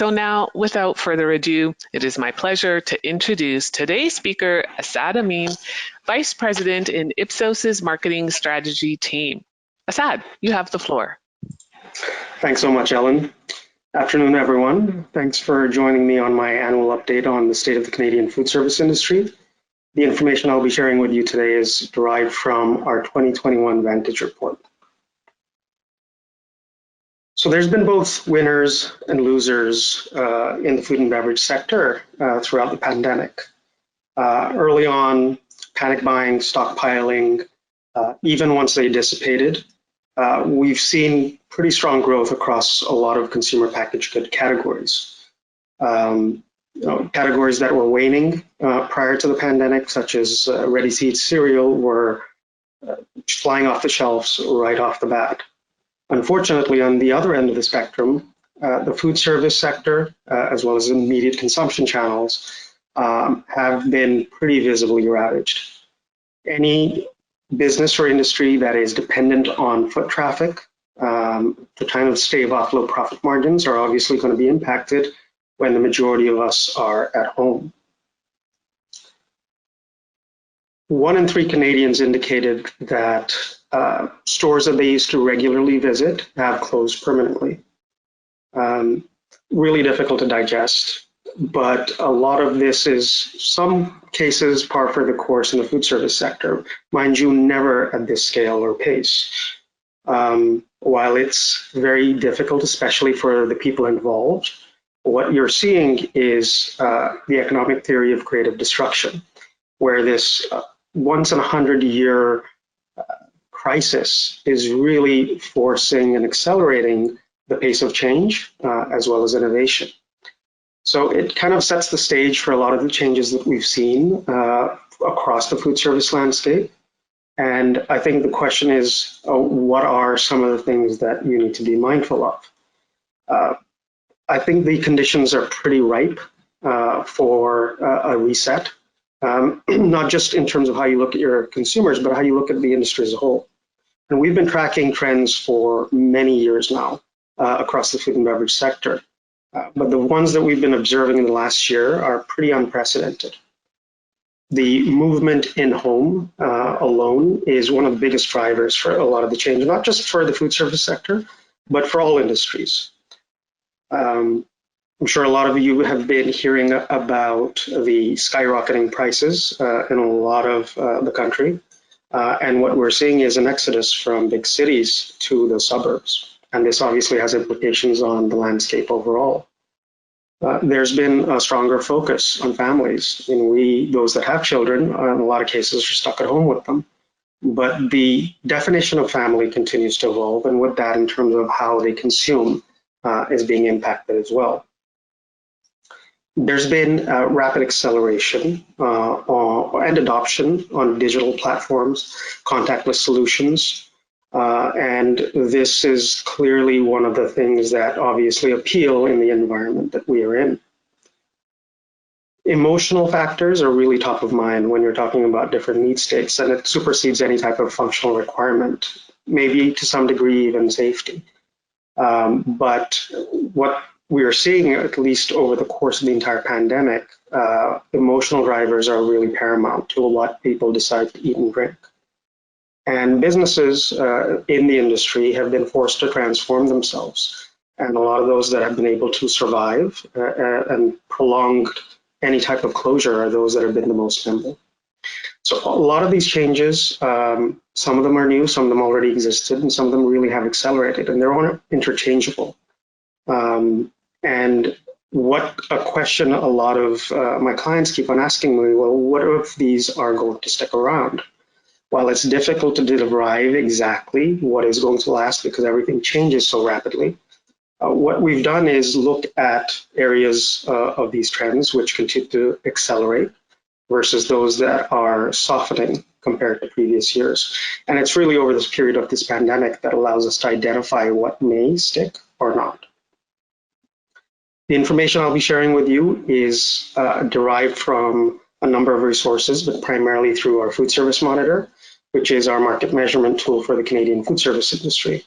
So now, without further ado, it is my pleasure to introduce today's speaker, Asad Amin, Vice President in Ipsos's Marketing Strategy Team. Asad, you have the floor. Thanks so much, Ellen. Afternoon, everyone. Thanks for joining me on my annual update on the state of the Canadian food service industry. The information I'll be sharing with you today is derived from our 2021 Vantage report. So there's been both winners and losers in the food and beverage sector throughout the pandemic. Early on, panic buying, stockpiling, even once they dissipated, we've seen pretty strong growth across a lot of consumer packaged good categories. Categories that were waning prior to the pandemic, such as ready-to-eat cereal, were flying off the shelves right off the bat. Unfortunately, on the other end of the spectrum, the food service sector, as well as immediate consumption channels, have been pretty visibly ravaged. Any business or industry that is dependent on foot traffic to kind of stave off low profit margins are obviously going to be impacted when the majority of us are at home. 1 in 3 Canadians indicated that stores that they used to regularly visit have closed permanently. Really difficult to digest, but a lot of this is, some cases, par for the course in the food service sector. Mind you, never at this scale or pace. While it's very difficult, especially for the people involved, what you're seeing is the economic theory of creative destruction, where this once in 100-year crisis is really forcing and accelerating the pace of change as well as innovation. So it kind of sets the stage for a lot of the changes that we've seen across the food service landscape. And I think the question is, what are some of the things that you need to be mindful of? I think the conditions are pretty ripe for a reset. Not just in terms of how you look at your consumers, but how you look at the industry as a whole. And we've been tracking trends for many years now across the food and beverage sector. But the ones that we've been observing in the last year are pretty unprecedented. The movement in home alone is one of the biggest drivers for a lot of the change, not just for the food service sector, but for all industries. I'm sure a lot of you have been hearing about the skyrocketing prices in a lot of the country. And what we're seeing is an exodus from big cities to the suburbs. And this obviously has implications on the landscape overall. There's been a stronger focus on families. Those that have children, in a lot of cases, are stuck at home with them. But the definition of family continues to evolve, and with that, in terms of how they consume, is being impacted as well. There's been rapid acceleration and adoption on digital platforms, contactless solutions, and this is clearly one of the things that obviously appeal in the environment that we are in. Emotional factors are really top of mind when you're talking about different need states, and it supersedes any type of functional requirement, maybe to some degree even safety. But what we are seeing, at least over the course of the entire pandemic, emotional drivers are really paramount to what people decide to eat and drink. And businesses in the industry have been forced to transform themselves. And a lot of those that have been able to survive and prolonged any type of closure are those that have been the most nimble. So a lot of these changes, some of them are new, some of them already existed, and some of them really have accelerated, and they're interchangeable. And what a question a lot of my clients keep on asking me, well, what if these are going to stick around? While it's difficult to derive exactly what is going to last because everything changes so rapidly, what we've done is look at areas of these trends which continue to accelerate versus those that are softening compared to previous years. And it's really over this period of this pandemic that allows us to identify what may stick or not. The information I'll be sharing with you is derived from a number of resources, but primarily through our Food Service Monitor, which is our market measurement tool for the Canadian food service industry.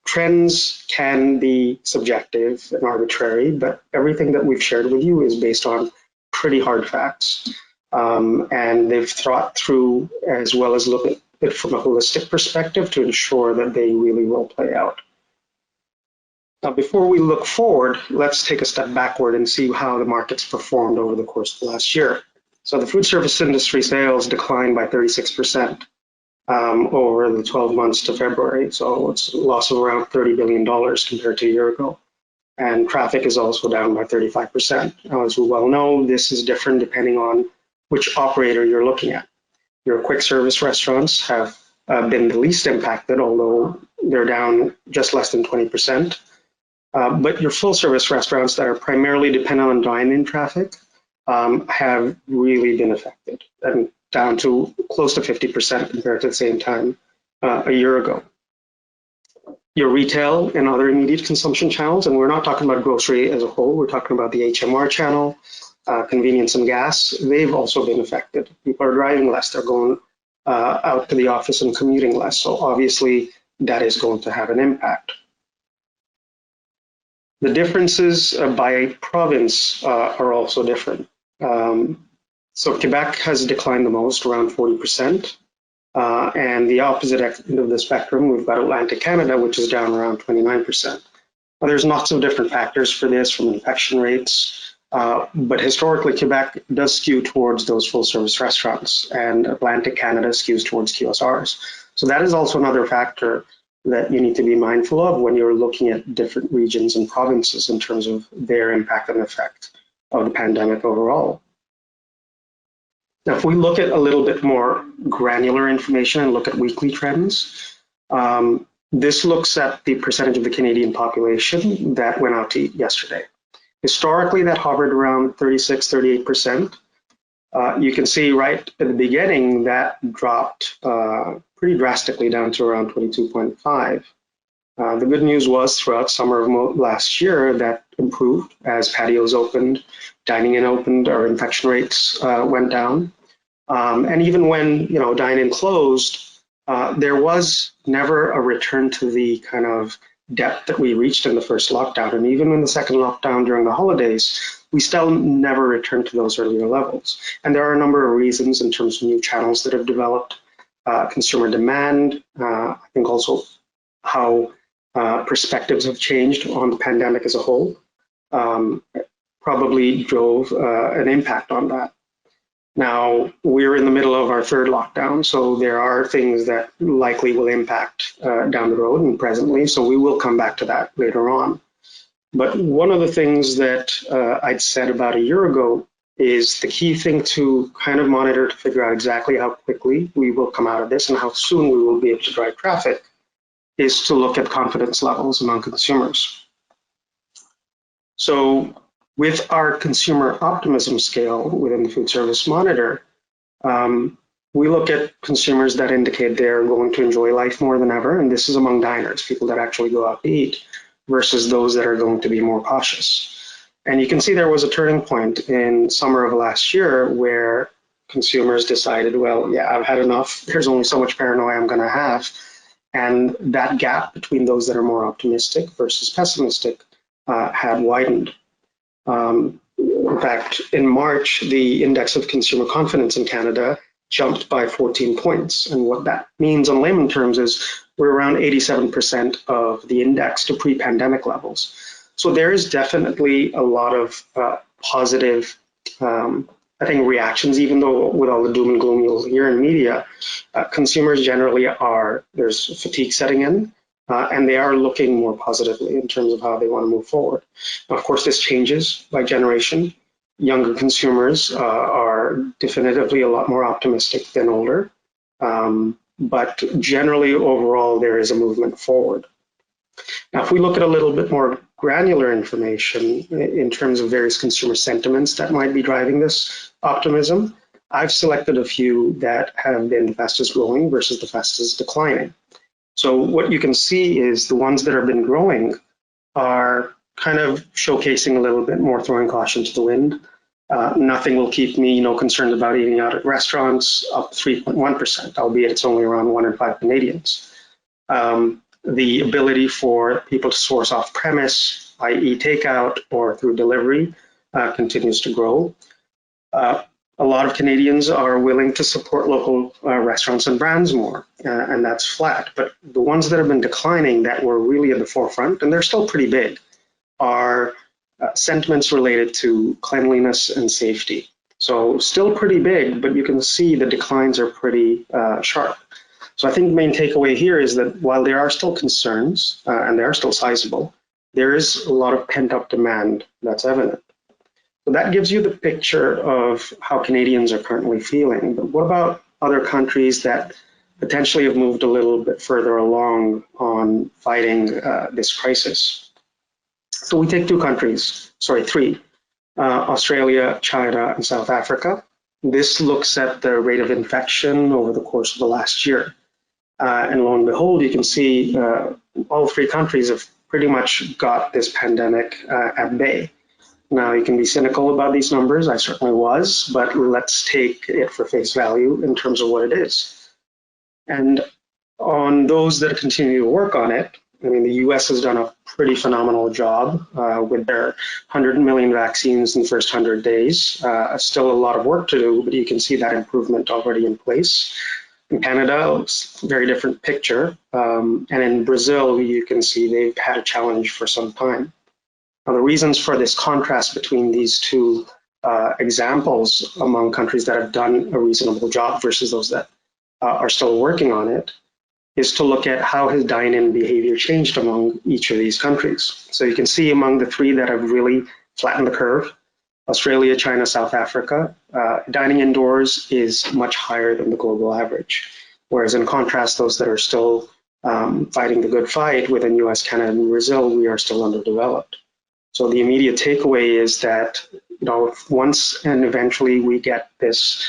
Trends can be subjective and arbitrary, but everything that we've shared with you is based on pretty hard facts. And they've thought through as well as look at it from a holistic perspective to ensure that they really will play out. Now, before we look forward, let's take a step backward and see how the markets performed over the course of the last year. So the food service industry sales declined by 36% over the 12 months to February. So it's a loss of around $30 billion compared to a year ago. And traffic is also down by 35%. Now, as we well know, this is different depending on which operator you're looking at. Your quick service restaurants have been the least impacted, although they're down just less than 20%. But your full service restaurants that are primarily dependent on dine-in traffic have really been affected, and down to close to 50% compared to the same time a year ago. Your retail and other immediate consumption channels, and we're not talking about grocery as a whole, we're talking about the HMR channel, convenience and gas, they've also been affected. People are driving less, they're going out to the office and commuting less, so obviously that is going to have an impact. The differences by province are also different. So Quebec has declined the most, around 40%. And the opposite end of the spectrum, we've got Atlantic Canada, which is down around 29%. Now, there's lots of different factors for this, from infection rates, but historically Quebec does skew towards those full service restaurants, and Atlantic Canada skews towards QSRs. So that is also another factor that you need to be mindful of when you're looking at different regions and provinces in terms of their impact and effect of the pandemic overall. Now, if we look at a little bit more granular information and look at weekly trends, this looks at the percentage of the Canadian population that went out to eat yesterday. Historically, that hovered around 36, 38%. You can see right at the beginning that dropped pretty drastically down to around 22.5. The good news was throughout summer of last year that improved as patios opened, dining in opened, our infection rates went down. And even when dine-in closed, there was never a return to the kind of depth that we reached in the first lockdown. And even in the second lockdown during the holidays, we still never returned to those earlier levels. And there are a number of reasons in terms of new channels that have developed, consumer demand, I think also how perspectives have changed on the pandemic as a whole, probably drove an impact on that. Now, we're in the middle of our third lockdown, so there are things that likely will impact down the road and presently, so we will come back to that later on. But one of the things that I'd said about a year ago is the key thing to kind of monitor to figure out exactly how quickly we will come out of this and how soon we will be able to drive traffic is to look at confidence levels among consumers. So with our consumer optimism scale within the food service monitor, we look at consumers that indicate they're going to enjoy life more than ever, and this is among diners, people that actually go out to eat, versus those that are going to be more cautious. And you can see there was a turning point in summer of last year where consumers decided, well, yeah, I've had enough. There's only so much paranoia I'm going to have. And that gap between those that are more optimistic versus pessimistic had widened. In fact, in March, the index of consumer confidence in Canada jumped by 14 points. And what that means in layman terms is we're around 87% of the index to pre-pandemic levels. So there is definitely a lot of positive, I think, reactions, even though with all the doom and gloom you'll hear in media, consumers generally there's fatigue setting in, and they are looking more positively in terms of how they want to move forward. Now, of course, this changes by generation. Younger consumers are definitively a lot more optimistic than older, but generally overall there is a movement forward. Now, if we look at a little bit more granular information in terms of various consumer sentiments that might be driving this optimism, I've selected a few that have been the fastest growing versus the fastest declining. So what you can see is the ones that have been growing are kind of showcasing a little bit more throwing caution to the wind. Nothing will keep me, concerned about eating out at restaurants, up 3.1%, albeit it's only around 1 in 5 Canadians. the ability for people to source off premise, i.e. takeout or through delivery, continues to grow. A lot of Canadians are willing to support local restaurants and brands more, and that's flat. But the ones that have been declining that were really at the forefront, and they're still pretty big, are sentiments related to cleanliness and safety. So still pretty big, but you can see the declines are pretty sharp. So I think the main takeaway here is that while there are still concerns, and they are still sizable, there is a lot of pent-up demand that's evident. So that gives you the picture of how Canadians are currently feeling. But what about other countries that potentially have moved a little bit further along on fighting this crisis? So we take three, Australia, China, and South Africa. This looks at the rate of infection over the course of the last year. And lo and behold, you can see all three countries have pretty much got this pandemic at bay. Now, you can be cynical about these numbers. I certainly was, but let's take it for face value in terms of what it is. And on those that continue to work on it, I mean, the US has done a pretty phenomenal job with their 100 million vaccines in the first 100 days. Still a lot of work to do, but you can see that improvement already in place. In Canada, it's a very different picture. And in Brazil, you can see they've had a challenge for some time. Now, the reasons for this contrast between these two examples among countries that have done a reasonable job versus those that are still working on it is to look at how has dine-in behavior changed among each of these countries. So you can see among the three that have really flattened the curve, Australia, China, South Africa, dining indoors is much higher than the global average. Whereas in contrast, those that are still fighting the good fight within US, Canada, and Brazil, we are still underdeveloped. So the immediate takeaway is that, once and eventually we get this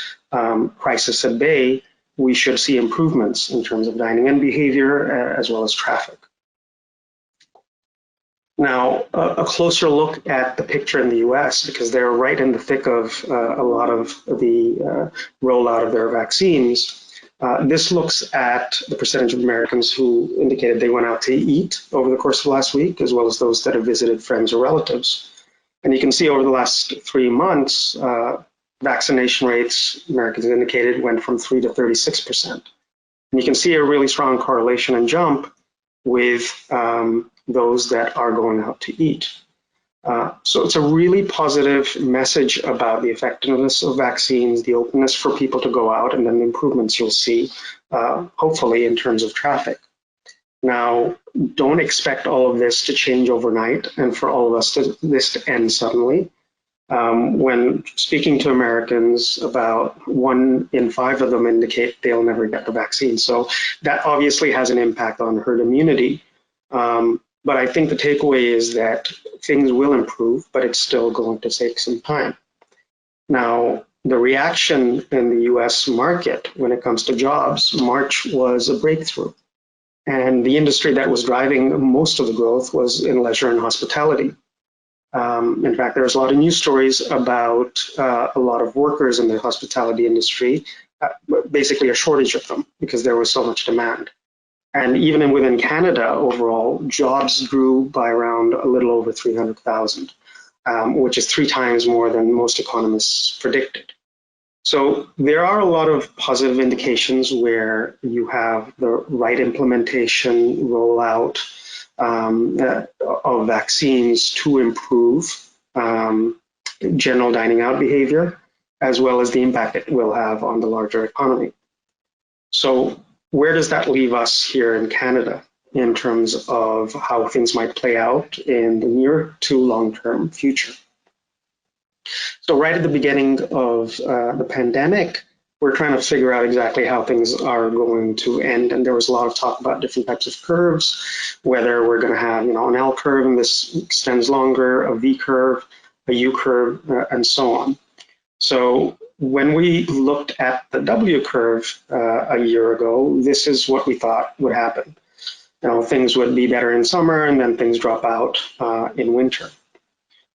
crisis at bay, we should see improvements in terms of dining in behavior as well as traffic. Now, a closer look at the picture in the US, because they're right in the thick of a lot of the rollout of their vaccines. This looks at the percentage of Americans who indicated they went out to eat over the course of last week, as well as those that have visited friends or relatives. And you can see over the last 3 months, vaccination rates, Americans indicated, went from 3 to 36%. And you can see a really strong correlation and jump with those that are going out to eat. So it's a really positive message about the effectiveness of vaccines, the openness for people to go out, and then the improvements you'll see, hopefully, in terms of traffic. Now, don't expect all of this to change overnight and for all of us this to end suddenly. When speaking to Americans, about 1 in 5 of them indicate they'll never get the vaccine. So that obviously has an impact on herd immunity. But I think the takeaway is that things will improve, but it's still going to take some time. Now, the reaction in the US market when it comes to jobs, March was a breakthrough. And the industry that was driving most of the growth was in leisure and hospitality. In fact, there's a lot of news stories about a lot of workers in the hospitality industry, basically a shortage of them because there was so much demand. And even within Canada, overall, jobs grew by around a little over 300,000, which is 3 times more than most economists predicted. So there are a lot of positive indications where you have the right implementation, rollout of vaccines to improve general dining out behavior, as well as the impact it will have on the larger economy. So where does that leave us here in Canada in terms of how things might play out in the near to long-term future? So right at the beginning of the pandemic, we're trying to figure out exactly how things are going to end. And there was a lot of talk about different types of curves, whether we're going to have, an L curve and this extends longer, a V curve, a U curve, and so on. So when we looked at the W curve a year ago, this is what we thought would happen. Things would be better in summer and then things drop out in winter.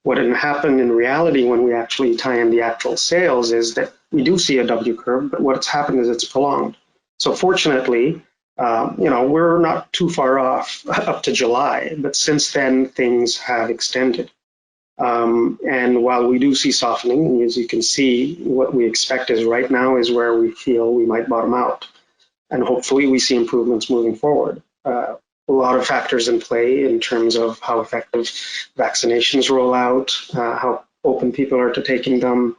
What had happened in reality when we actually tie in the actual sales is that we do see a W curve, but what's happened is it's prolonged. So fortunately, We're not too far off up to July, but since then things have extended. And while we do see softening, and as you can see, what we expect is right now is where we feel we might bottom out. And hopefully we see improvements moving forward. A lot of factors in play in terms of how effective vaccinations roll out, how open people are to taking them,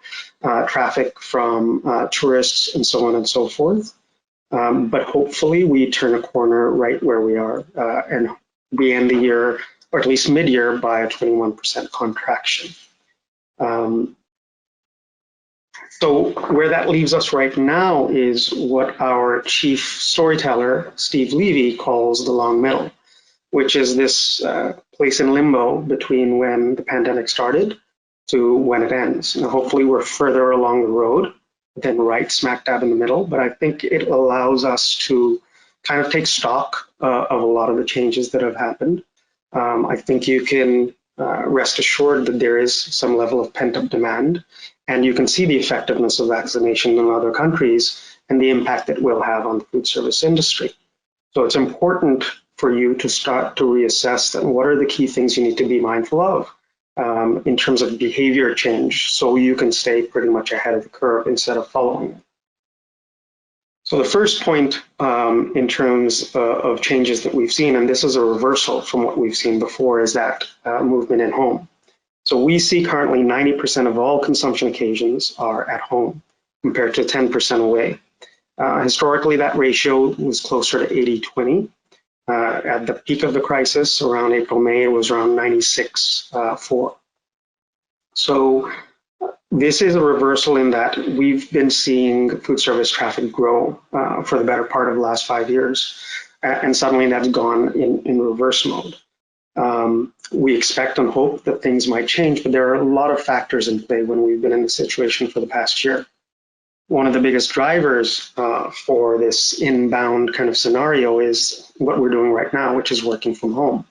traffic from tourists, and so on and so forth. But hopefully we turn a corner right where we are, and we end the year, or at least mid-year, by a 21% contraction. So where that leaves us right now is what our chief storyteller, Steve Levy, calls the long middle, which is this place in limbo between when the pandemic started to when it ends. Now, hopefully we're further along the road than right smack dab in the middle, but I think it allows us to kind of take stock of a lot of the changes that have happened. I think you can rest assured that there is some level of pent-up demand, and you can see the effectiveness of vaccination in other countries and the impact it will have on the food service industry. So it's important for you to start to reassess that what are the key things you need to be mindful of in terms of behavior change, so you can stay pretty much ahead of the curve instead of following it. So the first point in terms of changes that we've seen, and this is a reversal from what we've seen before, is that movement in home. So we see currently 90% of all consumption occasions are at home compared to 10% away. Historically, that ratio was closer to 80-20. At the peak of the crisis, around April, May, it was around 96-4. So this is a reversal in that we've been seeing food service traffic grow for the better part of the last 5 years, and suddenly that's gone in reverse mode. We expect and hope that things might change, but there are a lot of factors in play when we've been in this situation for the past year. One of the biggest drivers for this inbound kind of scenario is what we're doing right now, which is working from home.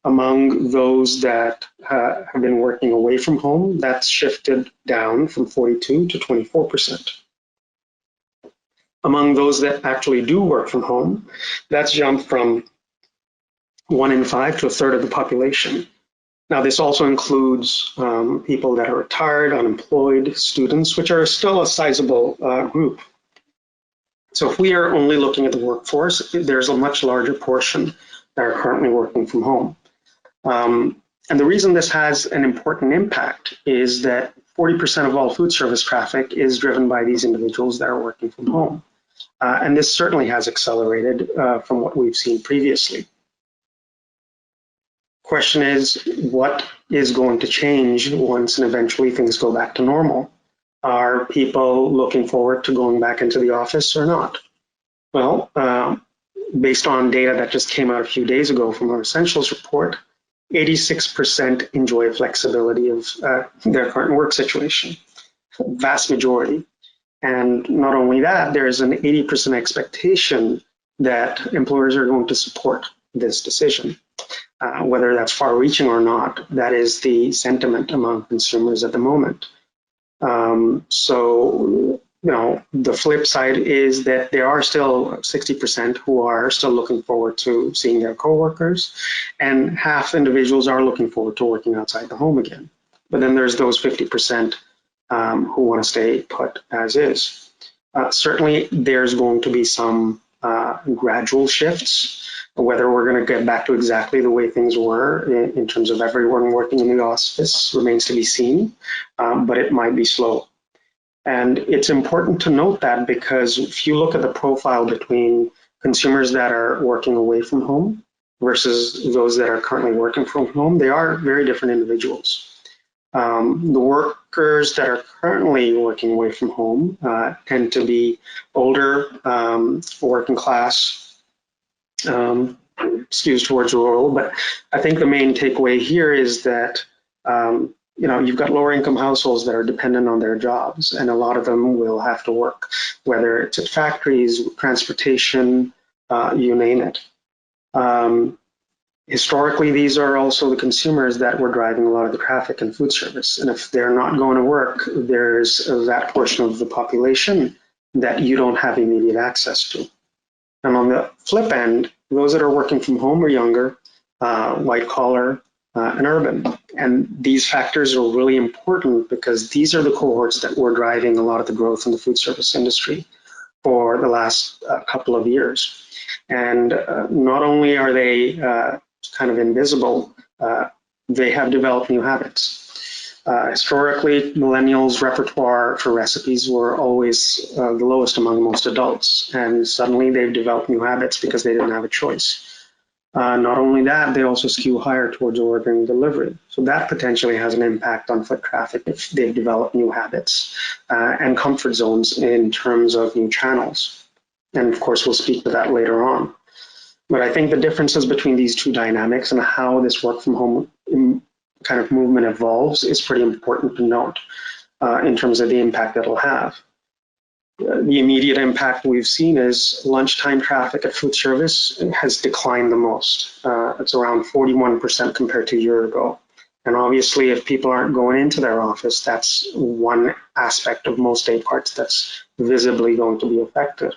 Among those that have been working away from home, that's shifted down from 42 to 24%. Among those that actually do work from home, that's jumped from 1 in 5 to a third of the population. Now, this also includes people that are retired, unemployed, students, which are still a sizable group. So if we are only looking at the workforce, there's a much larger portion that are currently working from home. And the reason this has an important impact is that 40% of all food service traffic is driven by these individuals that are working from home. And this certainly has accelerated from what we've seen previously. Question is, what is going to change once and eventually things go back to normal? Are people looking forward to going back into the office or not? Well, based on data that just came out a few days ago from our Essentials report, 86% enjoy flexibility of their current work situation, vast majority. And not only that, there's an 80% expectation that employers are going to support this decision. Whether that's far-reaching or not, that is the sentiment among consumers at the moment. So, the flip side is that there are still 60% who are still looking forward to seeing their coworkers, and half individuals are looking forward to working outside the home again. But then there's those 50% who want to stay put as is. Certainly, there's going to be some gradual shifts. Whether we're going to get back to exactly the way things were in terms of everyone working in the office remains to be seen, but it might be slow. And it's important to note that, because if you look at the profile between consumers that are working away from home versus those that are currently working from home, they are very different individuals. The workers that are currently working away from home tend to be older, working class, skews towards rural, but I think the main takeaway here is that you've got lower income households that are dependent on their jobs, and a lot of them will have to work, whether it's at factories, transportation, you name it. Historically, these are also the consumers that were driving a lot of the traffic in food service, and if they're not going to work, there's that portion of the population that you don't have immediate access to. And on the flip end, those that are working from home or younger, white collar, and urban. And these factors are really important because these are the cohorts that were driving a lot of the growth in the food service industry for the last couple of years. And not only are they kind of invisible, they have developed new habits. Historically, millennials' repertoire for recipes were always the lowest among most adults, and suddenly they've developed new habits because they didn't have a choice. Not only that, they also skew higher towards ordering and delivery. So that potentially has an impact on foot traffic if they've developed new habits and comfort zones in terms of new channels. And of course, we'll speak to that later on. But I think the differences between these two dynamics and how this work from home kind of movement evolves is pretty important to note in terms of the impact it'll have. The immediate impact we've seen is lunchtime traffic at food service has declined the most. It's around 41% compared to a year ago. And obviously, if people aren't going into their office, that's one aspect of most day parts that's visibly going to be affected.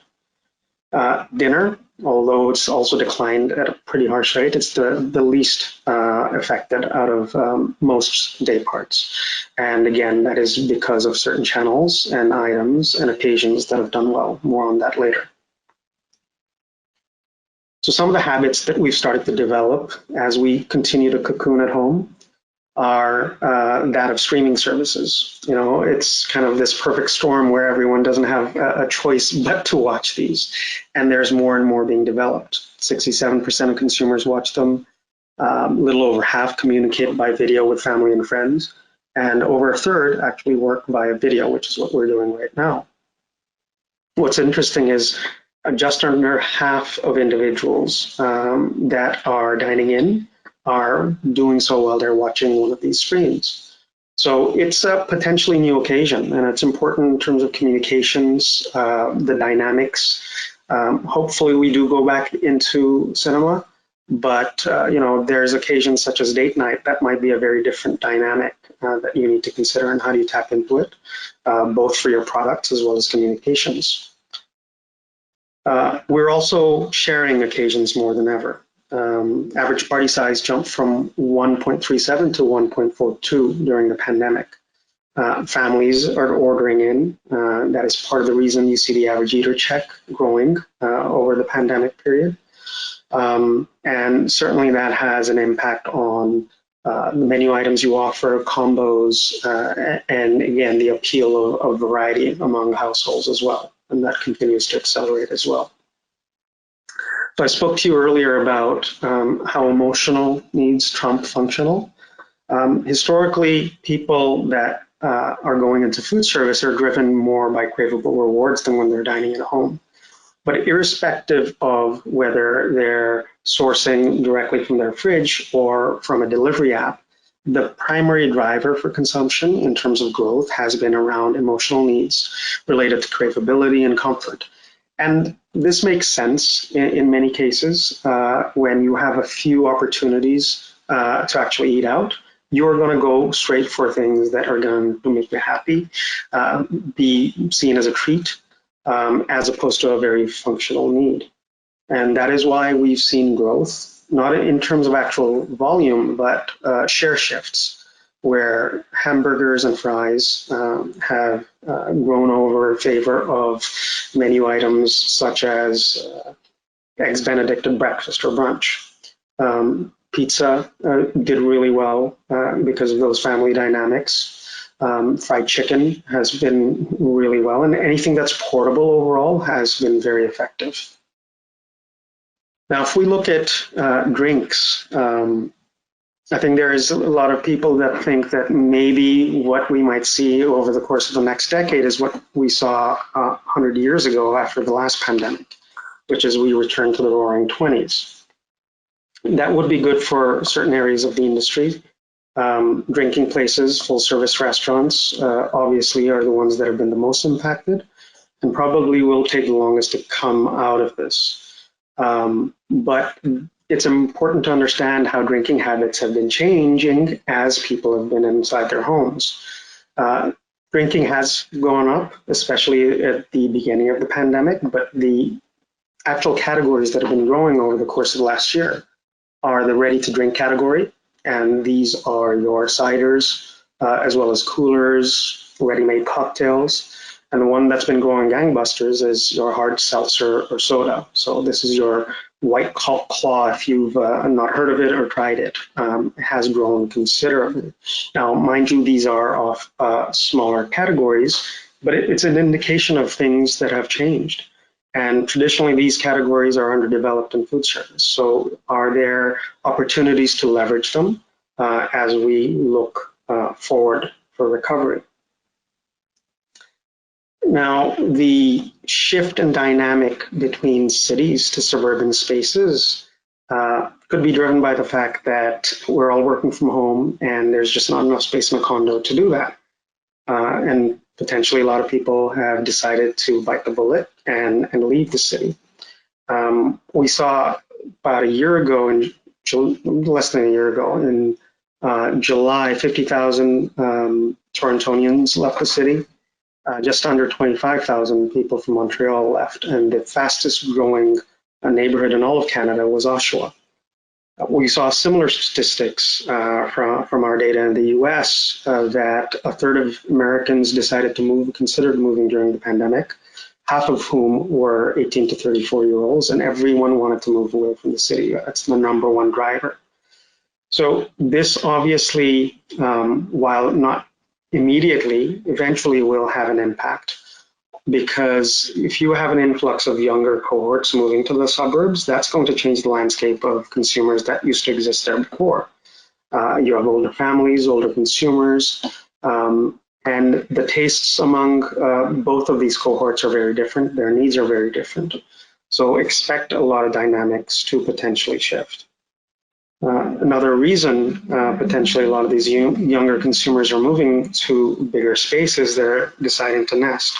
Dinner, although it's also declined at a pretty harsh rate, it's the least affected out of most day parts. And again, that is because of certain channels and items and occasions that have done well. More on that later. So some of the habits that we've started to develop as we continue to cocoon at home are that of streaming services. You know, it's kind of this perfect storm where everyone doesn't have a choice but to watch these. And there's more and more being developed. 67% of consumers watch them. A little over half communicate by video with family and friends. And over a third actually work via video, which is what we're doing right now. What's interesting is just under half of individuals that are dining in are doing so while they're watching one of these screens. So it's a potentially new occasion, and it's important in terms of communications, the dynamics. Hopefully we do go back into cinema, but you know, there's occasions such as date night that might be a very different dynamic that you need to consider, and how do you tap into it, both for your products as well as communications. We're also sharing occasions more than ever. Average party size jumped from 1.37 to 1.42 during the pandemic. Families are ordering in. That is part of the reason you see the average eater check growing over the pandemic period. And certainly that has an impact on the menu items you offer, combos, and again, the appeal of variety among households as well. And that continues to accelerate as well. So I spoke to you earlier about how emotional needs trump functional. Historically, people that are going into food service are driven more by craveable rewards than when they're dining at home. But irrespective of whether they're sourcing directly from their fridge or from a delivery app, the primary driver for consumption in terms of growth has been around emotional needs related to craveability and comfort. And this makes sense in many cases. When you have a few opportunities to actually eat out, you're going to go straight for things that are going to make you happy, be seen as a treat, as opposed to a very functional need. And that is why we've seen growth, not in terms of actual volume, but share shifts, where hamburgers and fries have grown over favor of menu items such as eggs Benedict at breakfast or brunch. Pizza did really well because of those family dynamics. Fried chicken has been really well, and anything that's portable overall has been very effective. Now, if we look at drinks, I think there is a lot of people that think that maybe what we might see over the course of the next decade is what we saw 100 years ago after the last pandemic, which is we return to the roaring 20s. That would be good for certain areas of the industry. Drinking places, full service restaurants, obviously are the ones that have been the most impacted and probably will take the longest to come out of this. But it's important to understand how drinking habits have been changing as people have been inside their homes. Drinking has gone up, especially at the beginning of the pandemic, but the actual categories that have been growing over the course of the last year are the ready-to-drink category, and these are your ciders, as well as coolers, ready-made cocktails. And the one that's been growing gangbusters is your hard seltzer or soda. So this is your White Claw, if you've not heard of it or tried it. It has grown considerably. Now, mind you, these are of smaller categories, but it's an indication of things that have changed. And traditionally, these categories are underdeveloped in food service. So are there opportunities to leverage them as we look forward for recovery? Now, the shift in dynamic between cities to suburban spaces could be driven by the fact that we're all working from home and there's just not enough space in a condo to do that. And potentially a lot of people have decided to bite the bullet and leave the city. We saw about a year ago, less than a year ago, in July, 50,000 Torontonians left the city. Just under 25,000 people from Montreal left, and the fastest growing neighborhood in all of Canada was Oshawa. We saw similar statistics from our data in the US that a third of Americans decided to move, considered moving during the pandemic, half of whom were 18 to 34-year-olds, and everyone wanted to move away from the city. That's the number one driver. So this obviously, while not immediately, eventually will have an impact. Because if you have an influx of younger cohorts moving to the suburbs, that's going to change the landscape of consumers that used to exist there before. You have older families, older consumers, and the tastes among both of these cohorts are very different. Their needs are very different. So expect a lot of dynamics to potentially shift. Another reason potentially a lot of these younger consumers are moving to bigger spaces, they're deciding to nest.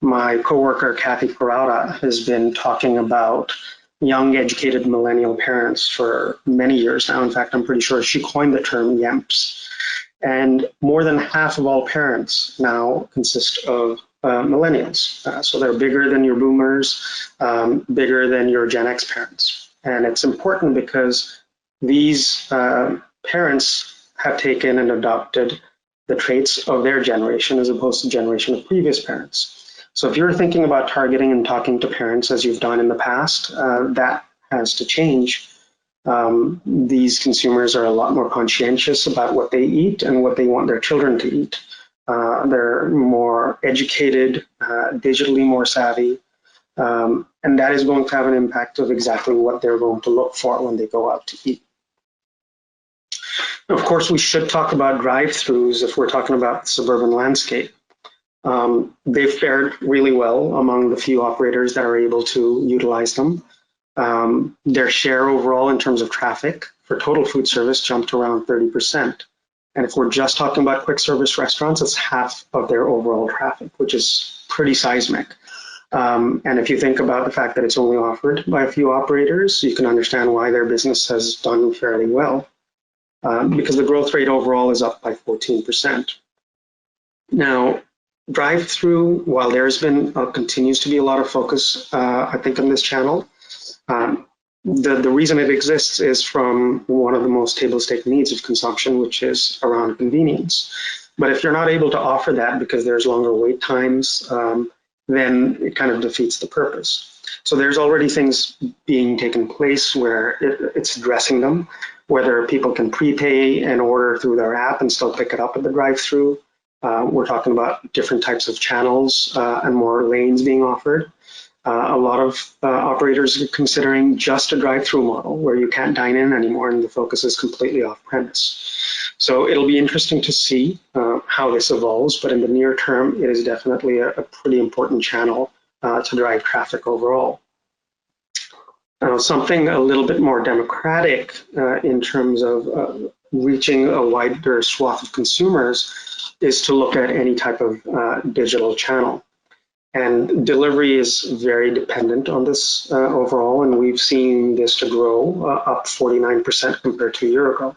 My coworker, Kathy Peralta, has been talking about young, educated millennial parents for many years now. In fact, I'm pretty sure she coined the term YEMPs. And more than half of all parents now consist of millennials. So they're bigger than your boomers, bigger than your Gen X parents. And it's important because these parents have taken and adopted the traits of their generation as opposed to the generation of previous parents. So if you're thinking about targeting and talking to parents as you've done in the past, that has to change. These consumers are a lot more conscientious about what they eat and what they want their children to eat. They're more educated, digitally more savvy, and that is going to have an impact of exactly what they're going to look for when they go out to eat. Of course, we should talk about drive-thrus if we're talking about the suburban landscape. They've fared really well among the few operators that are able to utilize them. Their share overall in terms of traffic for total food service jumped around 30%. And if we're just talking about quick service restaurants, it's half of their overall traffic, which is pretty seismic. And if you think about the fact that it's only offered by a few operators, you can understand why their business has done fairly well. Because the growth rate overall is up by 14%. Now, drive-through, while there's been, continues to be a lot of focus, I think, on this channel, the reason it exists is from one of the most table stake needs of consumption, which is around convenience. But if you're not able to offer that because there's longer wait times, then it kind of defeats the purpose. So there's already things being taken place where it's addressing them, whether people can prepay and order through their app and still pick it up at the drive-through. We're talking about different types of channels and more lanes being offered. A lot of operators are considering just a drive-through model where you can't dine in anymore and the focus is completely off-premise. So it'll be interesting to see how this evolves, but in the near term, it is definitely a pretty important channel to drive traffic overall. Something a little bit more democratic in terms of reaching a wider swath of consumers is to look at any type of digital channel. And delivery is very dependent on this overall, and we've seen this to grow up 49% compared to a year ago.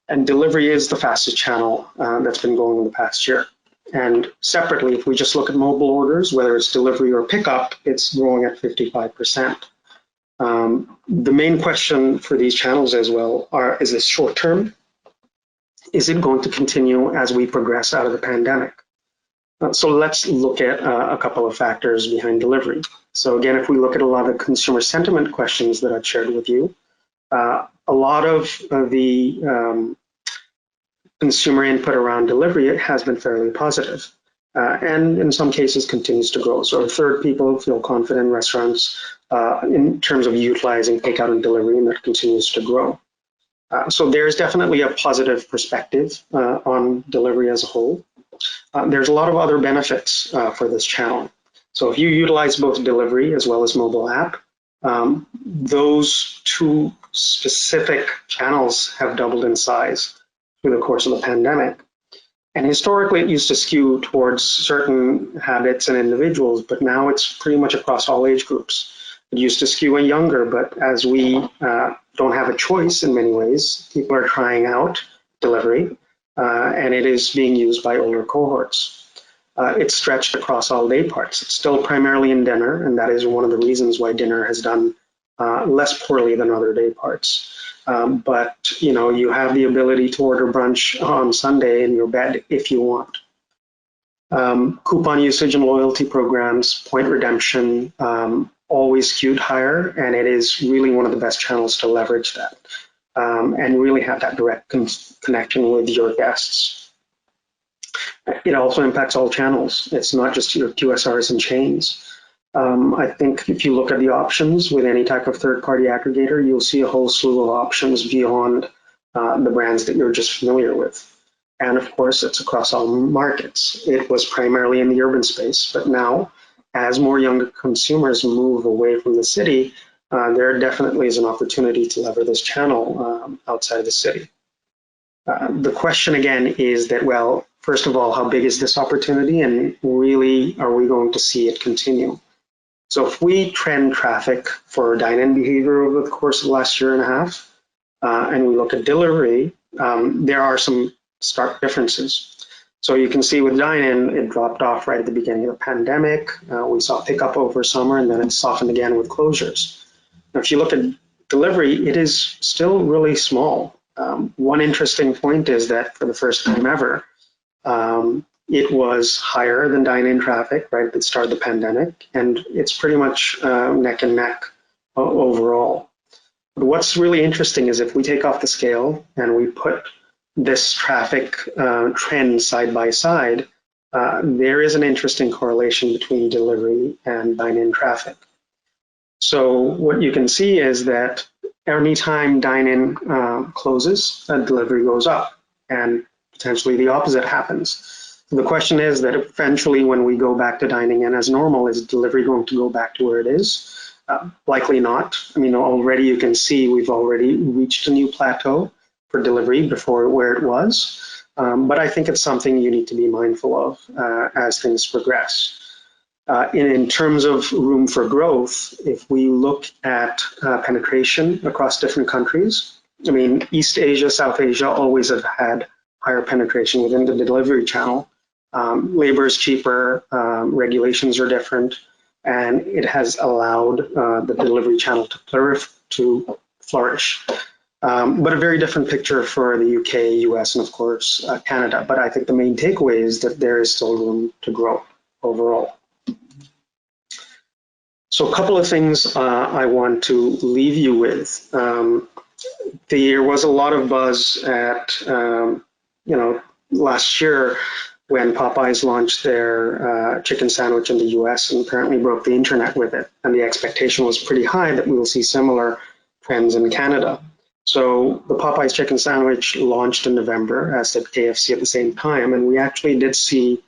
And delivery is the fastest channel that's been going in the past year. And separately, if we just look at mobile orders, whether it's delivery or pickup, it's growing at 55%. The main question for these channels as well is this short term? Is it going to continue as we progress out of the pandemic? So let's look at a couple of factors behind delivery. So again, if we look at a lot of consumer sentiment questions that I've shared with you, a lot of the consumer input around delivery has been fairly positive, and in some cases continues to grow. So a third people feel confident in restaurants in terms of utilizing takeout and delivery, and that continues to grow. So there's definitely a positive perspective on delivery as a whole. There's a lot of other benefits for this channel. So if you utilize both delivery as well as mobile app, those two specific channels have doubled in size through the course of the pandemic. And historically, it used to skew towards certain habits and individuals, but now it's pretty much across all age groups. It used to skew younger, but as we don't have a choice in many ways, people are trying out delivery, and it is being used by older cohorts. It's stretched across all day parts. It's still primarily in dinner, and that is one of the reasons why dinner has done less poorly than other day parts. But you have the ability to order brunch on Sunday in your bed if you want. Coupon usage and loyalty programs, point redemption, always skewed higher, and it is really one of the best channels to leverage that and really have that direct connection with your guests. It also impacts all channels. It's not just your QSRs and chains. I think if you look at the options with any type of third-party aggregator, you'll see a whole slew of options beyond the brands that you're just familiar with. And of course, it's across all markets. It was primarily in the urban space, but now, as more younger consumers move away from the city, there definitely is an opportunity to lever this channel outside the city. The question again is that, well, first of all, how big is this opportunity, and really, are we going to see it continue? So if we trend traffic for dine-in behavior over the course of the last year and a half, and we look at delivery, there are some stark differences. So you can see with dine-in, it dropped off right at the beginning of the pandemic. We saw pickup over summer, and then it softened again with closures. Now, if you look at delivery, it is still really small. One interesting point is that for the first time ever, it was higher than dine-in traffic right at the start of the pandemic, and it's pretty much neck and neck overall. But what's really interesting is if we take off the scale and we put this traffic trend side by side, there is an interesting correlation between delivery and dine-in traffic. So what you can see is that anytime dine-in closes, delivery goes up, and potentially the opposite happens. So the question is that eventually when we go back to dining in as normal, is delivery going to go back to where it is? Likely not. I mean, already you can see we've already reached a new plateau for delivery before where it was. But I think it's something you need to be mindful of as things progress. In terms of room for growth, if we look at penetration across different countries, I mean, East Asia, South Asia always have had higher penetration within the delivery channel. Labor is cheaper, regulations are different, and it has allowed the delivery channel to flourish. But a very different picture for the UK, US, and of course, Canada. But I think the main takeaway is that there is still room to grow overall. So a couple of things I want to leave you with. There was a lot of buzz at, last year when Popeyes launched their chicken sandwich in the US and apparently broke the internet with it. And the expectation was pretty high that we will see similar trends in Canada. So the Popeyes chicken sandwich launched in November, as did KFC at the same time, and we actually did see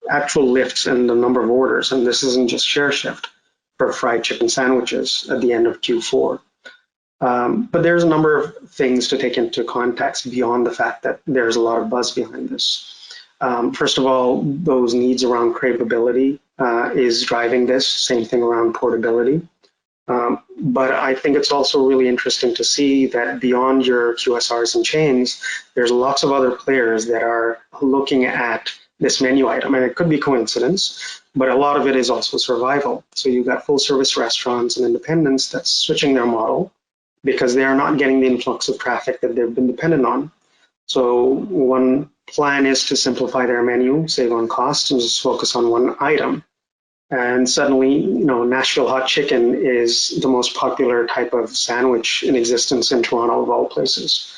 actual lifts in the number of orders, and this isn't just share shift for fried chicken sandwiches at the end of Q4. But there's a number of things to take into context beyond the fact that there's a lot of buzz behind this. First of all, those needs around craveability is driving this, same thing around portability. But I think it's also really interesting to see that beyond your QSRs and chains, there's lots of other players that are looking at this menu item. And it could be coincidence, but a lot of it is also survival. So you've got full service restaurants and independents that's switching their model because they are not getting the influx of traffic that they've been dependent on. So one plan is to simplify their menu, save on cost, and just focus on one item. And suddenly, Nashville hot chicken is the most popular type of sandwich in existence in Toronto, of all places.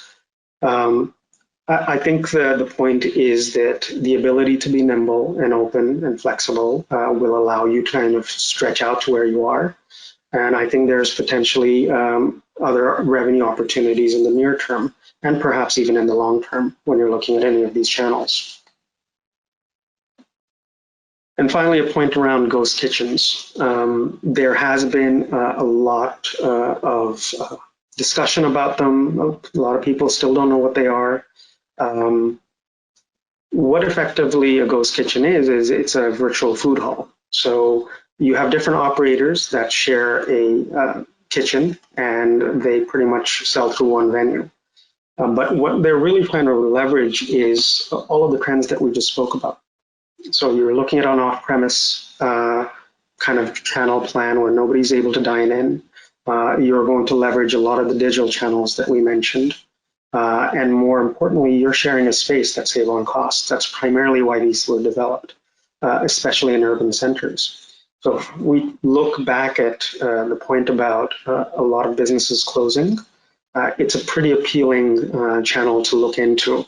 I think the point is that the ability to be nimble and open and flexible will allow you to kind of stretch out to where you are. And I think there's potentially other revenue opportunities in the near term, and perhaps even in the long term when you're looking at any of these channels. And finally, a point around ghost kitchens. There has been a lot of discussion about them. A lot of people still don't know what they are. What effectively a ghost kitchen is it's a virtual food hall. So you have different operators that share a kitchen, and they pretty much sell through one venue. But what they're really trying to leverage is all of the trends that we just spoke about. So you're looking at an off-premise kind of channel plan where nobody's able to dine in. You're going to leverage a lot of the digital channels that we mentioned. And more importantly, you're sharing a space that saves on costs. That's primarily why these were developed, especially in urban centers. So if we look back at the point about a lot of businesses closing, it's a pretty appealing channel to look into.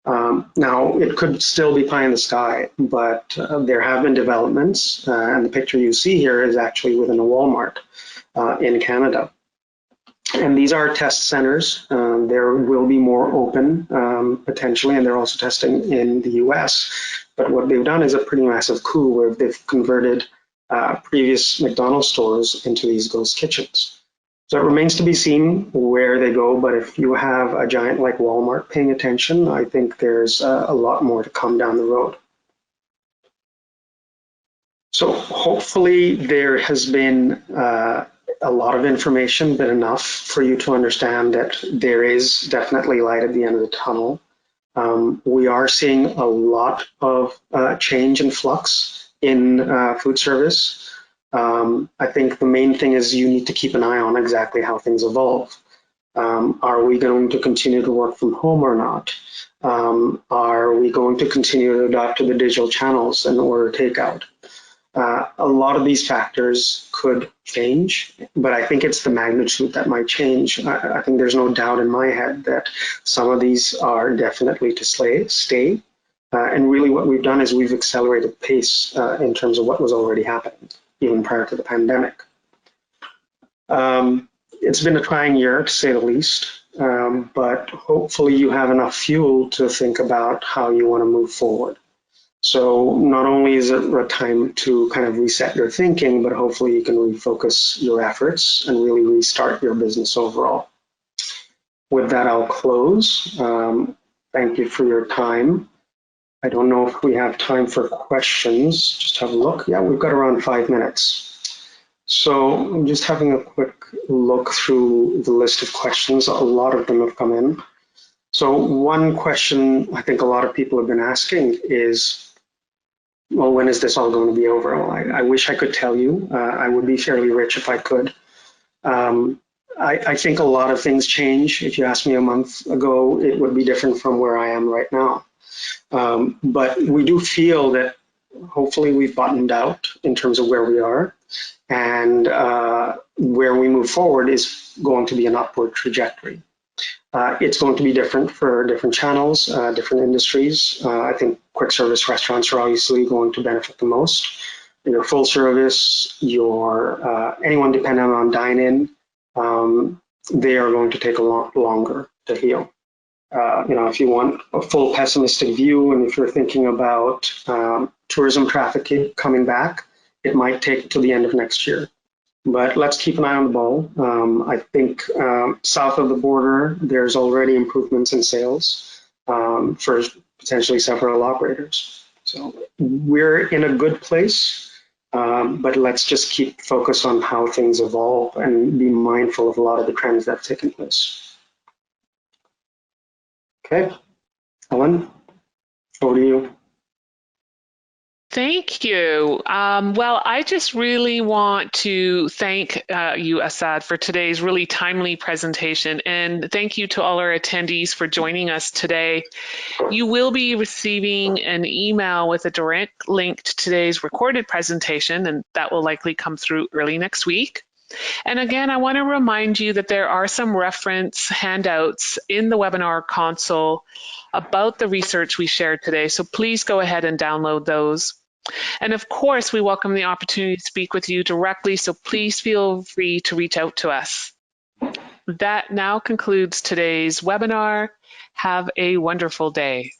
Now, it could still be pie in the sky, but there have been developments, and the picture you see here is actually within a Walmart in Canada. And these are test centers. There will be more open potentially, and they're also testing in the US. But what they've done is a pretty massive coup where they've converted previous McDonald's stores into these ghost kitchens. So it remains to be seen where they go, but if you have a giant like Walmart paying attention, I think there's a lot more to come down the road. So hopefully there has been a lot of information, but enough for you to understand that there is definitely light at the end of the tunnel. We are seeing a lot of change and flux in food service. I think the main thing is you need to keep an eye on exactly how things evolve. Are we going to continue to work from home or not? Are we going to continue to adopt to the digital channels and order takeout? A lot of these factors could change, but I think it's the magnitude that might change. I think there's no doubt in my head that some of these are definitely to stay. And really what we've done is we've accelerated pace in terms of what was already happening, even prior to the pandemic. It's been a trying year, to say the least, but hopefully you have enough fuel to think about how you want to move forward. So not only is it a time to kind of reset your thinking, but hopefully you can refocus your efforts and really restart your business overall. With that, I'll close. Thank you for your time. I don't know if we have time for questions. Just have a look. Yeah, we've got around 5 minutes. So I'm just having a quick look through the list of questions. A lot of them have come in. So one question I think a lot of people have been asking is, well, when is this all going to be over? Well, I wish I could tell you. I would be fairly rich if I could. I think a lot of things change. If you asked me a month ago, it would be different from where I am right now. But we do feel that hopefully we've bottomed out in terms of where we are, and where we move forward is going to be an upward trajectory. It's going to be different for different channels, different industries. I think quick service restaurants are obviously going to benefit the most. Your full service, your anyone dependent on dine-in, they are going to take a lot longer to heal. If you want a full pessimistic view, and if you're thinking about tourism traffic coming back, it might take till the end of next year. But let's keep an eye on the ball. I think south of the border, there's already improvements in sales for potentially several operators. So we're in a good place. But let's just keep focus on how things evolve and be mindful of a lot of the trends that have taken place. Okay, Ellen, over to you. Thank you. Well, I just really want to thank you, Assad, for today's really timely presentation. And thank you to all our attendees for joining us today. You will be receiving an email with a direct link to today's recorded presentation, and that will likely come through early next week. And again, I want to remind you that there are some reference handouts in the webinar console about the research we shared today. So please go ahead and download those. And of course, we welcome the opportunity to speak with you directly, so please feel free to reach out to us. That now concludes today's webinar. Have a wonderful day.